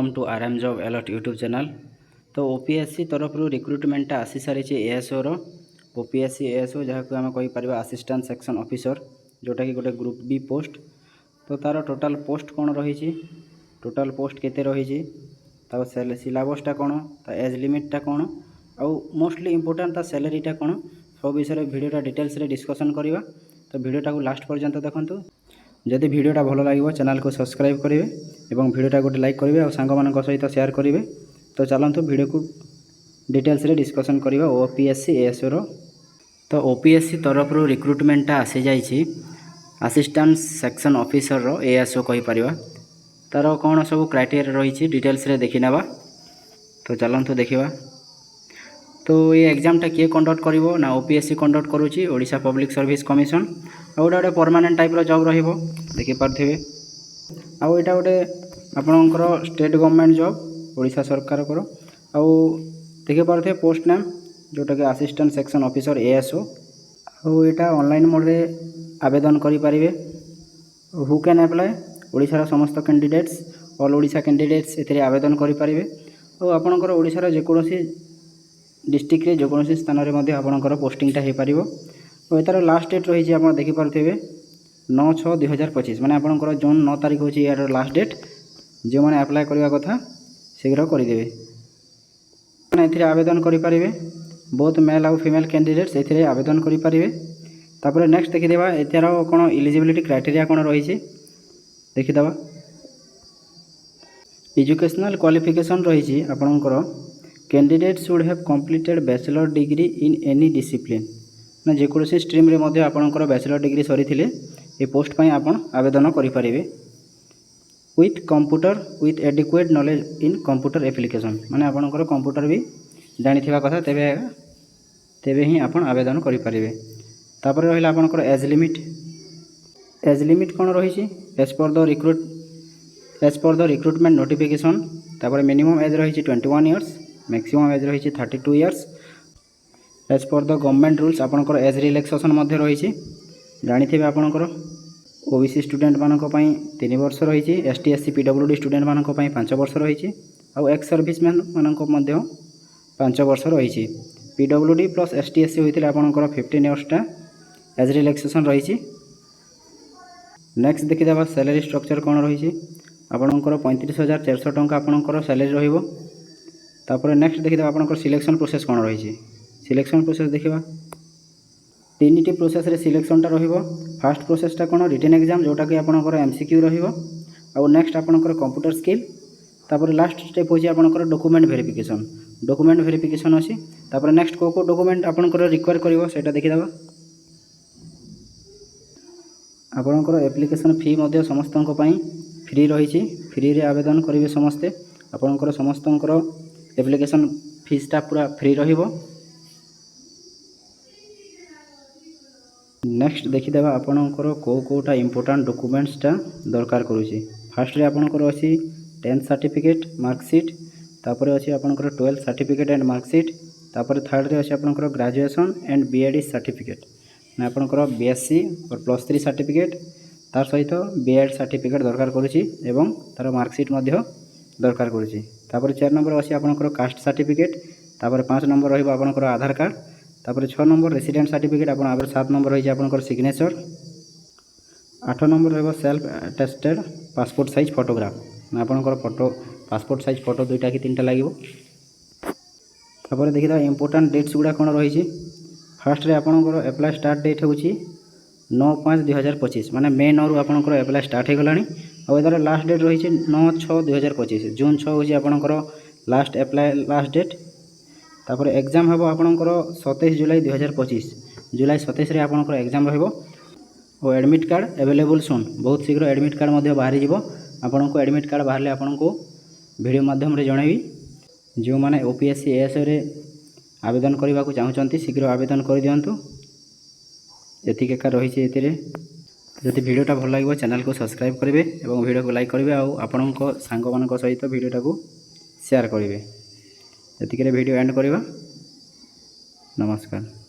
Welcome to RM job alert YouTube channel. तो OPSC तरफ रिक्रुटमेंटा आसी सारी एएसओ रो ओपीएससी एएसओ जहाँ को आम कहीपर असिस्टेंट सेक्शन ऑफिसर जोटा कि गोटे ग्रुप बी पोस्ट। तो तार टोटाल पोस्ट कौन रही टोटाल पोस्ट केते रही सिलेबसटा कौन एज लिमिटा कौन आउ मोस्टली इंपोर्टेंट सैलरीटा कौन सब विषय भिडियोटा डिटेल्स डिस्कसन करवा। तो भिडियोटा को लास्ट पर्यंत देखूँ। जदि भिडियोटा भल लगे चैनल को सब्सक्राइब करेंगे और भिडियोटा गोटे लाइक करेंगे और सांग सहित शेयर करेंगे। तो चलतु भिडियो को डिटेल्स डिस्कसन करवा ओपीएससी एएसओ रो। तो ओपीएससी तरफ रिक्रुटमेंटा आसी जाइए असिस्टेंट सेक्शन ऑफिसर रो एएसओ कहीपर तार कौन सब क्राइटेरिया रही डिटेल्स देखी नेबा। तो चलतु देखा। तो ये एग्जामटा किए कंडक्ट करिवो ना ओपीएससी कंडक्ट करुच्ची ओडिशा पब्लिक सर्विस कमिशन आ गोटे परमानेंट टाइप जॉब रहिबो देखि पारथिबे। आउ एटा गोटे आपणकर स्टेट गवर्नमेंट जॉब ओडिशा सरकार को आउ देखि पारथिबे पोस्ट नेम जोटा कि असिस्टेंट सेक्शन ऑफिसर एएसओ। आउ एटा ऑनलाइन मोड रे आवेदन करि पारिबे। हु कैन अप्लाई ओडिशा समस्त कैंडिडेट्स ऑल ओडिशा कैंडिडेट्स एथिरे आवेदन करि पारिबे। आउ आपणकर ओडिशा जेकोसी डिस्ट्रिक्ट रे जेकोसी स्थान रे मध्ये आपणकर पोस्टिंगटा हे पारिबो। और यार लास्ट डेट रही आप देखिपे 9/6/2025 मैंने आपंकर जून 9 तारीख होची यार लास्ट डेट। जो मैंने अप्लाई करने कथा शीघ्र करदे ए आवेदन करेंगे। बहुत मेल आउ फीमेल कैंडिडेट्स ए आवेदन करेंगे। तापर नेक्स्ट देखीदेवा यार कौन इलिजिबिलिटी क्राइटेरिया कौन रही देखीदे। एजुकेशनल क्वालिफिकेशन रही आपणकर candidate should have completed bachelor degree in any discipline ना जेकोसी स्ट्रीम रे मध्य आपणकर बैचलर डिग्री सरी ए पोस्ट पर आप आवेदन करेंगे। With computer with adequate knowledge in computer application माने आपणकर कंप्यूटर भी जानिथिबा कथा तेबे ही आप आवेदन करेंगे। तापर रहिला आपणकर एज लिमिट कौन रही as per the recruitment notification. तापर मिनिमम एज रही 21 इयर्स मैक्सिमम एज रही 32 years. As per the government rules आपणकर एज रिलैक्सेशन रही जानिथिबे आपणकर ओबीसी स्टूडेंट मानक 3 वर्ष रही एसटी एससी पीडब्ल्यूडी स्टूडेंट मानक 5 वर्ष रही आउ एक्स सर्विसमैन मानक 5 वर्ष रही। पीडब्ल्यूडी प्लस एसटी एससी होते आपणकर 15 इयर्सटा एज रिलैक्सेशन रही। नेक्स्ट देखीदेवा सैलरी स्ट्रक्चर कौन रही आपणकर 35,400 टंका आपणकर सैलरी रहिबो। तापर नेक्स्ट देखीदेवा आपणकर सिलेक्शन प्रोसेस कौन रही सिलेक्शन प्रोसेस देखा 3टी प्रोसेस रे सिलेक्शनटा रहिबो। फास्ट प्रोसेसटा कौन रिटन एग्जाम जोटा कि आपणकर एमसीक्यू रहिबो आउ नेक्स्ट आपणकर कंप्यूटर स्किल। तापर लास्ट स्टेप होची आपणकर डॉक्यूमेंट वेरिफिकेशन अछि। तापर नेक्स्ट को डॉक्यूमेंट आपणकर रिक्वायर करिवो सेटा देखिदेबा। आपणकर एप्लिकेशन फी मध्ये समस्तनक पई फ्री रही फ्री रे आवेदन करिवे समस्ते। आपणकर समस्तनकर एप्लिकेशन फीसटा पूरा फ्री रहिबो। नेक्स्ट देखीदेवा आपणकर कोटा इंपोर्टेंट डॉक्यूमेंट्सटा दरकार करुँची। फास्ट रे आपणकर अछि 10th सर्टिफिकेट मार्कशीट तापर अछि आपणकर 12th सर्टिफिकेट एंड मार्कशीट तापर थर्ड रे अछि आपणकर ग्रेजुएशन एंड बीएड सर्टिफिकेट ना आपणकर बीएससी और +3 सर्टिफिकेट तार सहित बीएड सर्टिफिकेट दरकार करुँची एवं तार मार्कशीट मध्य दरकार करुँची। तापर 4 नंबर अछि आपणकर कास्ट सर्टिफिकेट तापर 5 नंबर रहिबो आपणकर आधार कार्ड तापर 6 नंबर रेसिडेंट सर्टिफिकेट आप 7 नंबर रही आपणकर सिग्नेचर 8 नंबर रहिबो self attested passport size photograph आपणकर फोटो पासपोर्ट साइज फोटो 2टा कि 3टा लागिबो। तापर देखिदा इंपोर्टेंट डेट्स गुडा कोन रही फास्ट रे आपणकर अप्लाई स्टार्ट डेट होची 9/5/2025 माने मे 9 रु आपणकर अप्लाई स्टार्ट हे गलानी और एदार लास्ट डेट रही 9/6/2025 जून 6 होची आपणकर लास्ट अप्लाई लास्ट डेट। तापर एग्जाम हम आपणकर 27 जुलाई 2025 जुलाई 27 रे आपणकर एग्जाम रहिबो और एडमिट कार्ड अवेलेबल सुन बहुत शीघ्र एडमिट कार्ड मध्य बाहरी जिवो। आपनको एडमिट कार्ड बाहरले आपनको वीडियो माध्यम रे जणेबी। जो माने ओपीएससी एएसओ रे आवेदन करबा को चाहउचंती शीघ्र आवेदन कर दियंतु। एतिक एका रही एतिरे जदि वीडियोटा भल लागिबो चैनल को सब्सक्राइब करेंगे और वीडियो को लाइक करेंगे और आपणको सांग मानक सहित वीडियोटा को शेयर करेंगे। एतिक रे वीडियो एंड करवा। नमस्कार।